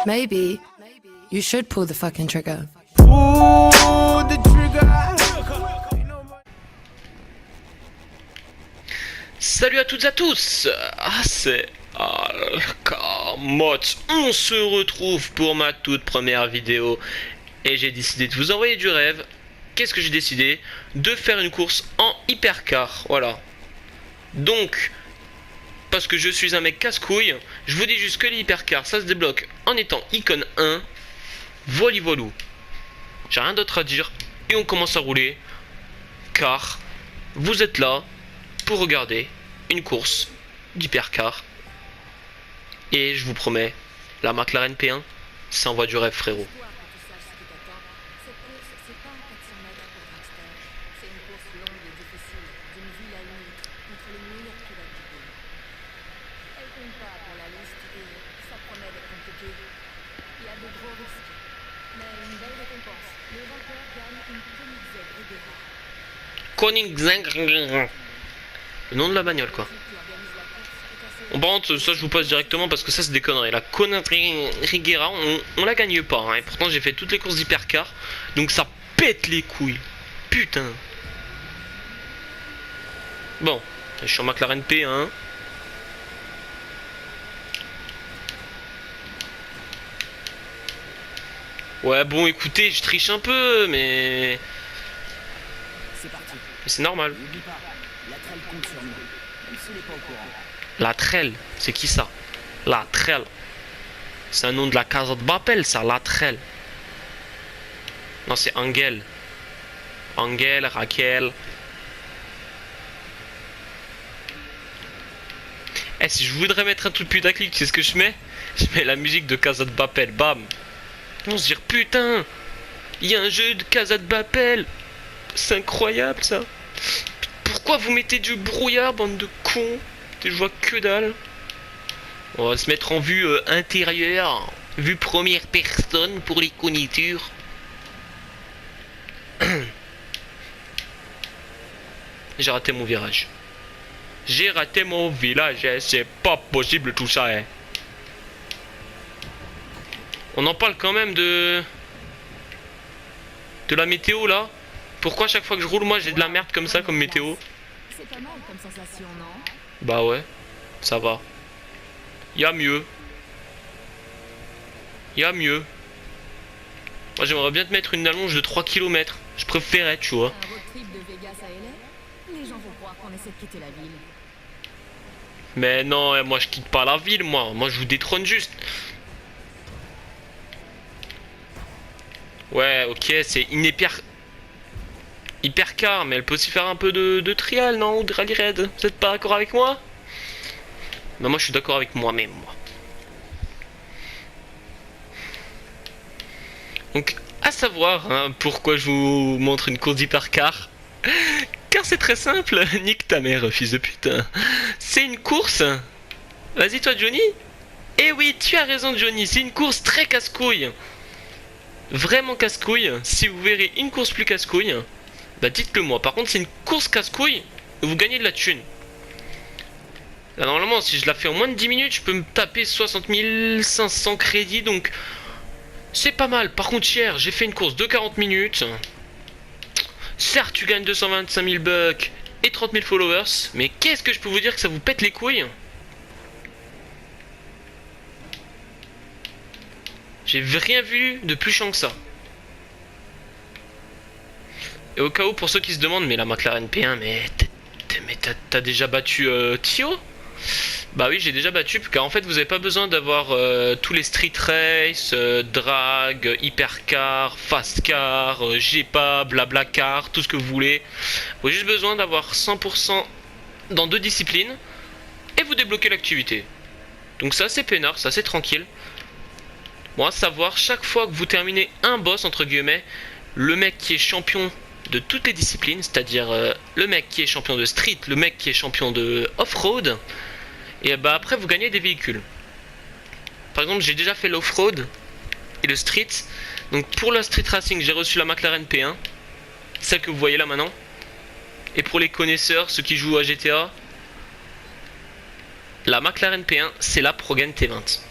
Maybe you should pull the fucking trigger. Salut à toutes et à tous. C'est Alkamot. On se retrouve pour ma toute première vidéo et j'ai décidé de vous envoyer du rêve. Qu'est-ce que j'ai décidé? De faire une course en hypercar, voilà. Donc, parce que je suis un mec casse-couille, je vous dis juste que les hypercars, ça se débloque en étant icône 1. Voili voilou. J'ai rien d'autre à dire et on commence à rouler, car vous êtes là pour regarder une course d'hypercar. Et je vous promets, la McLaren P1, ça envoie du rêve, frérot. Koenigsegg, le nom de la bagnole, quoi. Bon, ça je vous passe directement parce que ça c'est des conneries. La Koenigsegg, on la gagne pas, hein. Et pourtant j'ai fait toutes les courses d'hypercar, donc ça pète les couilles. Putain. Bon, je suis en McLaren P1. Ouais, bon, écoutez, je triche un peu, mais c'est normal. La Trelle, c'est qui ça? La Trelle. C'est un nom de la Casa de Papel, ça, la Trelle. Non, c'est Angel. Angel, Raquel. Eh, si je voudrais mettre un truc putaclic, c'est ce que je mets? Je mets la musique de Casa de Papel, bam. On se dit, putain, il y a un jeu de Casa de Papel. C'est incroyable, ça. Pourquoi vous mettez du brouillard, bande de cons? Je vois que dalle. On va se mettre en vue intérieure, vue première personne pour les connaisseurs. J'ai raté mon virage. J'ai raté mon village, hein. C'est pas possible tout ça, hein. On en parle quand même de la météo là. Pourquoi chaque fois que je roule, moi j'ai de la merde comme ça comme météo? C'est pas mal comme sensation, non? Bah ouais, ça va. Y'a mieux. Y'a mieux. Moi j'aimerais bien te mettre une allonge de 3 km. Je préférais, tu vois. Un road trip de Vegas à LA? Les gens vont croire qu'on essaie de quitter la ville. Mais non, moi je quitte pas la ville, moi. Moi je vous détrône juste. Ouais, ok, c'est une hypercar, mais elle peut aussi faire un peu de trial, non? Ou de rallye raid. Vous êtes pas d'accord avec moi? Bah moi je suis d'accord avec moi-même, moi. Donc, à savoir, hein, pourquoi je vous montre une course d'hypercar. Car c'est très simple, nique ta mère, fils de pute. C'est une course. Vas-y toi Johnny. Eh oui, tu as raison Johnny, c'est une course très casse-couille. Vraiment casse-couille. Si vous verrez une course plus casse-couille, bah dites-le moi. Par contre c'est une course casse-couille où vous gagnez de la thune. Là, normalement si je la fais en moins de 10 minutes je peux me taper 60 500 crédits. Donc c'est pas mal. Par contre hier j'ai fait une course de 40 minutes. Certes tu gagnes 225 000 bucks et 30 000 followers. Mais qu'est-ce que je peux vous dire que ça vous pète les couilles? J'ai rien vu de plus chiant que ça. Et au cas où, pour ceux qui se demandent, mais la McLaren P1, mais t'as déjà battu Thio? Bah oui, j'ai déjà battu, car en fait, vous avez pas besoin d'avoir tous les street race, drag, hypercar, fast car, GPA, blablacar, tout ce que vous voulez. Vous avez juste besoin d'avoir 100% dans 2 disciplines, et vous débloquez l'activité. Donc ça, c'est peinard, ça, c'est tranquille. Bon, à savoir, chaque fois que vous terminez un boss, entre guillemets, le mec qui est champion de toutes les disciplines, c'est-à-dire le mec qui est champion de street, le mec qui est champion de off-road, et bah après vous gagnez des véhicules. Par exemple, j'ai déjà fait l'off-road et le street. Donc pour la street racing, j'ai reçu la McLaren P1, celle que vous voyez là maintenant. Et pour les connaisseurs, ceux qui jouent à GTA, la McLaren P1, c'est la Progen T20.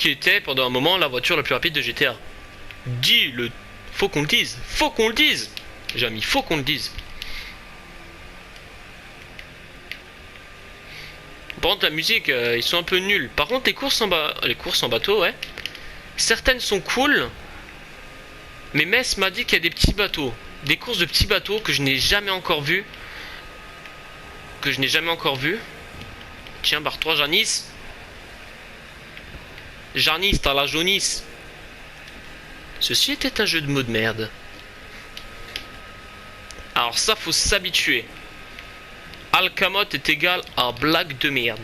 qui était pendant un moment la voiture la plus rapide de GTA. Dis-le. Faut qu'on le dise. Faut qu'on le dise. J'ai mis faut qu'on le dise. Par contre, la musique, ils sont un peu nuls. Par contre, les courses en bateau, ouais. Certaines sont cool. Mais Mess m'a dit qu'il y a des petits bateaux. Des courses de petits bateaux que je n'ai jamais encore vu. Tiens, barre-toi, Janice. Janice, t'as la jaunisse. Ceci était un jeu de mots de merde. Alors ça, faut s'habituer. Alcamote est égal à blague de merde.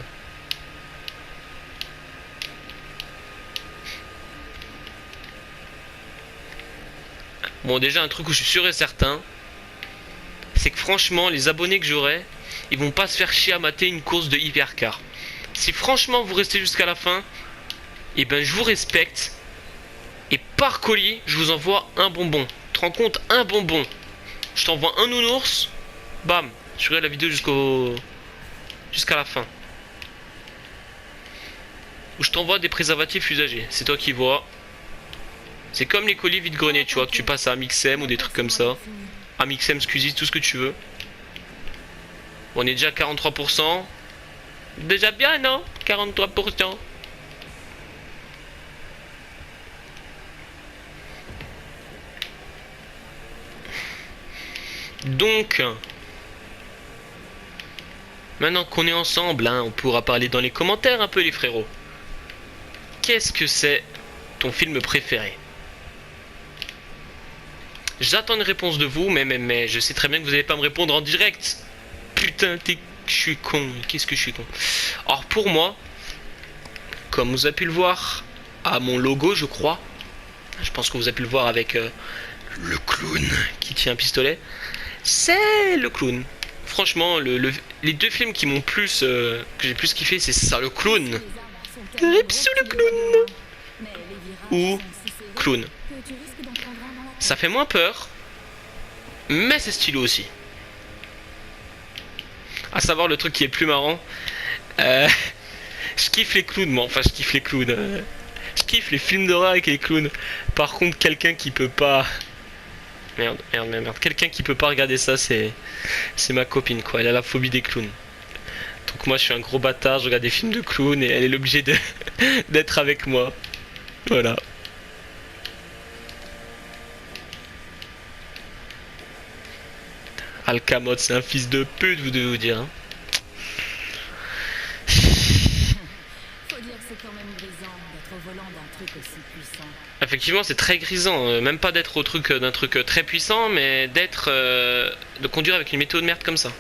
Bon, déjà, un truc où je suis sûr et certain, c'est que franchement, les abonnés que j'aurai, ils vont pas se faire chier à mater une course de hypercar. Si franchement vous restez jusqu'à la fin, et ben je vous respecte. Et par colis, je vous envoie un bonbon. Tu te rends compte, un bonbon. Je t'envoie un nounours. Bam, je regarde la vidéo jusqu'à la fin. Ou je t'envoie des préservatifs usagés. C'est toi qui vois. C'est comme les colis vide-grenier, tu vois, que tu passes à Amixem ou des trucs comme ça. Amixem, Squeezie, tout ce que tu veux. Bon, on est déjà à 43%. Déjà bien, non? 43%. Donc, maintenant qu'on est ensemble, hein, on pourra parler dans les commentaires un peu, les frérots. Qu'est-ce que c'est ton film préféré? J'attends une réponse de vous, mais je sais très bien que vous n'allez pas me répondre en direct. Putain, je suis con. Qu'est-ce que je suis con. Alors pour moi, comme vous avez pu le voir à mon logo, je crois. Je pense que vous avez pu le voir avec le clown qui tient un pistolet. C'est le clown. Franchement, les deux films qui m'ont plus, que j'ai plus kiffé, c'est ça, le clown. Ripsou le clown. Ou clown. Ça fait moins peur, mais c'est stylé aussi. À savoir le truc qui est le plus marrant, je kiffe les clowns, moi. Enfin, je kiffe les clowns. Je kiffe les films d'horreur avec les clowns. Par contre, quelqu'un qui peut pas... Merde. Quelqu'un qui peut pas regarder ça, c'est ma copine, quoi. Elle a la phobie des clowns. Donc moi, je suis un gros bâtard, je regarde des films de clowns et elle est obligée d'être avec moi. Voilà. Alcamote, c'est un fils de pute, vous devez vous dire. Hein. Faut dire que c'est quand même grisant d'être au volant d'un truc aussi puissant. Effectivement, c'est très grisant. Même pas d'être au truc d'un truc très puissant, mais d'être de conduire avec une météo de merde comme ça.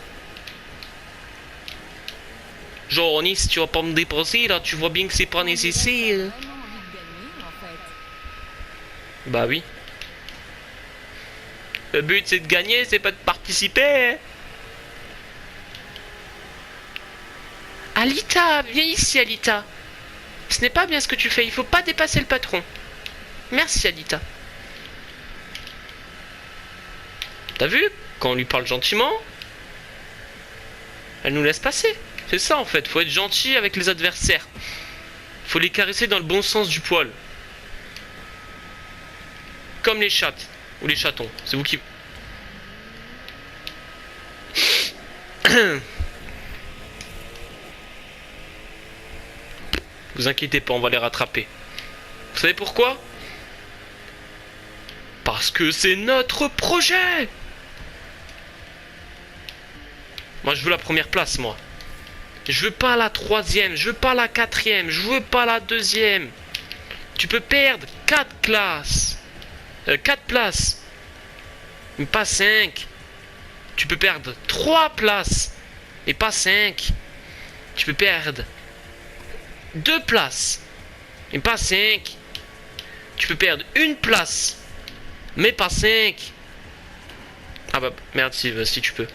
Genre, Nice, tu vas pas me dépasser là, tu vois bien que c'est pas nécessaire. Vraiment envie de gagner, en fait. Bah oui. Le but c'est de gagner, c'est pas de participer. Alita, viens ici Alita. Ce n'est pas bien ce que tu fais, il faut pas dépasser le patron. Merci Alita. T'as vu? Quand on lui parle gentiment, elle nous laisse passer. C'est ça en fait, faut être gentil avec les adversaires. Faut les caresser dans le bon sens du poil. Comme les chattes. Ou les chatons, c'est vous qui... Vous inquiétez pas, on va les rattraper. Vous savez pourquoi? Parce que c'est notre projet. Moi je veux la première place, moi. Je veux pas la troisième, je veux pas la quatrième, je veux pas la deuxième. Tu peux perdre 4 classes. 4 places, mais pas 5. Tu peux perdre 3 places, et pas 5. Tu peux perdre 2 places, et pas 5. Tu peux perdre 1 place, mais pas 5. Ah bah merde, si tu peux.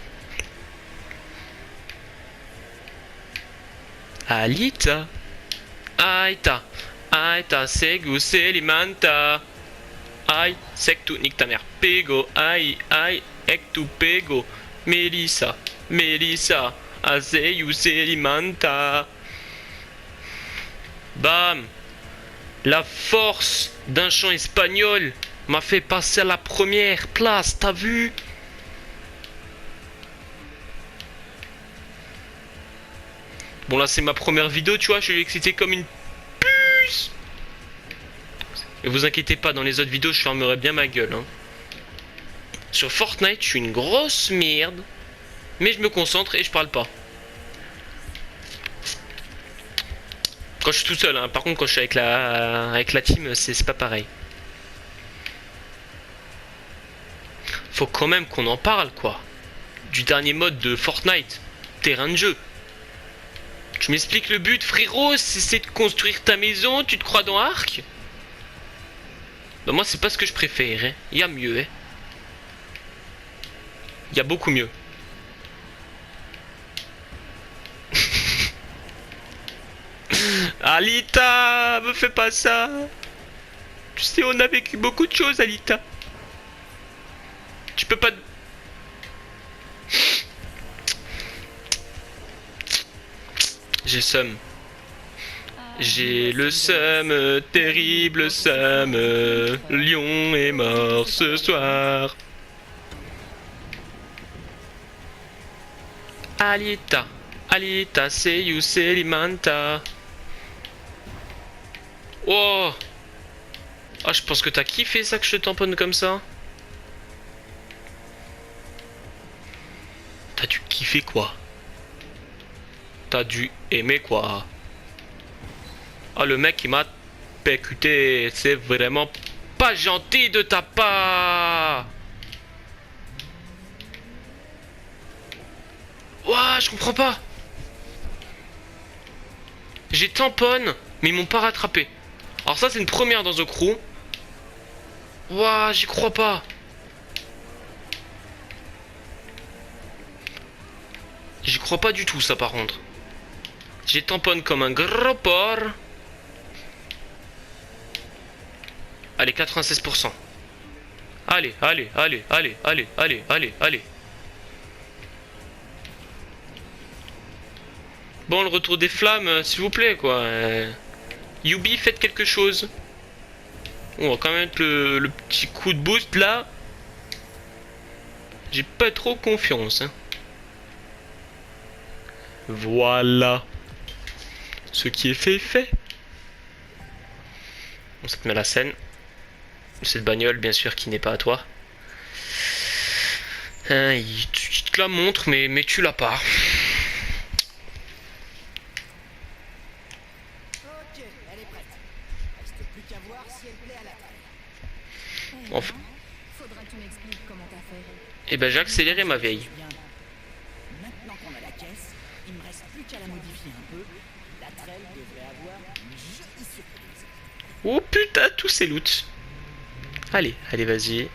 Alita, Aïta, Aïta, Segu, Selimanta. Aïe, c'est que tout nique ta mère. Pego, aïe, aïe, ek tu pego. Melissa, Azeyu Selimanta. Bam. La force d'un chant espagnol m'a fait passer à la première place, t'as vu? Bon là c'est ma première vidéo, tu vois, je suis excité comme une puce. Et vous inquiétez pas, dans les autres vidéos je fermerai bien ma gueule, hein. Sur Fortnite je suis une grosse merde. Mais je me concentre et je parle pas. Quand je suis tout seul, hein. Par contre quand je suis avec la team, c'est pas pareil. Faut quand même qu'on en parle, quoi. Du dernier mode de Fortnite. Terrain de jeu. Tu m'expliques le but, frérot? C'est de construire ta maison, tu te crois dans Ark? Bah moi c'est pas ce que je préfère, hein. Il y a mieux, hein. Il y a beaucoup mieux. Alita, me fais pas ça. Tu sais, on a vécu beaucoup de choses, Alita. Tu peux pas... J'ai le seum. J'ai le seum, terrible seum. Lion est mort ce soir. Alita, Alita, c'est you, c'est Limanta. Oh. Ah, je pense que t'as kiffé ça que je te tamponne comme ça. T'as dû kiffer quoi? T'as dû aimer quoi? Ah, le mec il m'a percuté, c'est vraiment pas gentil de ta part. Ouah, je comprends pas. J'ai tamponne, mais ils m'ont pas rattrapé. Alors ça c'est une première dans The Crew. Ouah, j'y crois pas. J'y crois pas du tout ça par contre. J'ai tamponne comme un gros porc. Allez, 96%. Allez, allez, allez, allez, allez, allez, allez, allez. Bon, le retour des flammes, s'il vous plaît, quoi. Yubi, faites quelque chose. On va quand même mettre le petit coup de boost, là. J'ai pas trop confiance, hein. Voilà. Ce qui est fait, est fait. On se met à la scène. Cette bagnole, bien sûr, qui n'est pas à toi. Il te la montre, mais tu l'as pas. Enfin. Faudra que tu m'expliques comment t'as fait. Et ben j'ai accéléré ma vieille. Maintenant qu'on a la caisse, il me reste plus qu'à la modifier un peu. La trelle devrait avoir une jolie surprise. Oh putain, tous ces loots. Allez, allez, vas-y.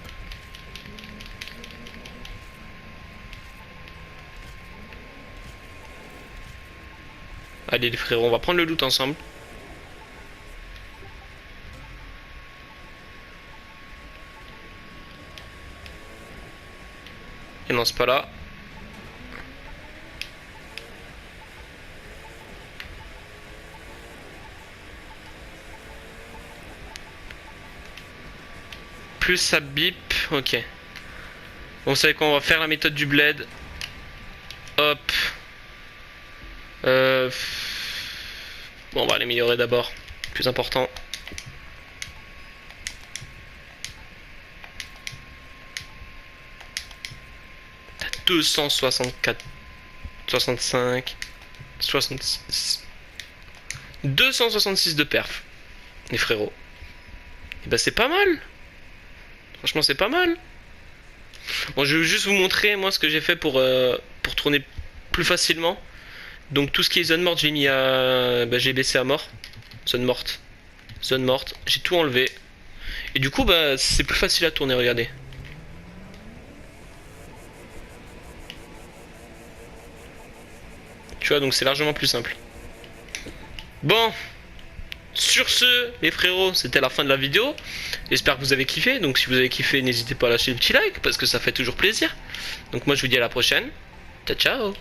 Allez les frérots, on va prendre le loot ensemble. Et non, c'est pas là. Plus ça bip, ok. Bon, vous savez quoi, on va faire la méthode du bled. Hop. Bon, on va l'améliorer d'abord. Plus important. T'as 264, 65, 66. 266 de perf, les frérots. Et bah c'est pas mal. Franchement c'est pas mal. Bon, je vais juste vous montrer moi ce que j'ai fait pour tourner plus facilement. Donc tout ce qui est zone morte j'ai mis à... Bah, j'ai baissé à mort. Zone morte. Zone morte. J'ai tout enlevé. Et du coup bah c'est plus facile à tourner, regardez. Tu vois, donc c'est largement plus simple. Bon, sur ce, les frérots, c'était la fin de la vidéo. J'espère que vous avez kiffé. Donc si vous avez kiffé, n'hésitez pas à lâcher le petit like parce que ça fait toujours plaisir. Donc moi je vous dis à la prochaine. Ciao ciao.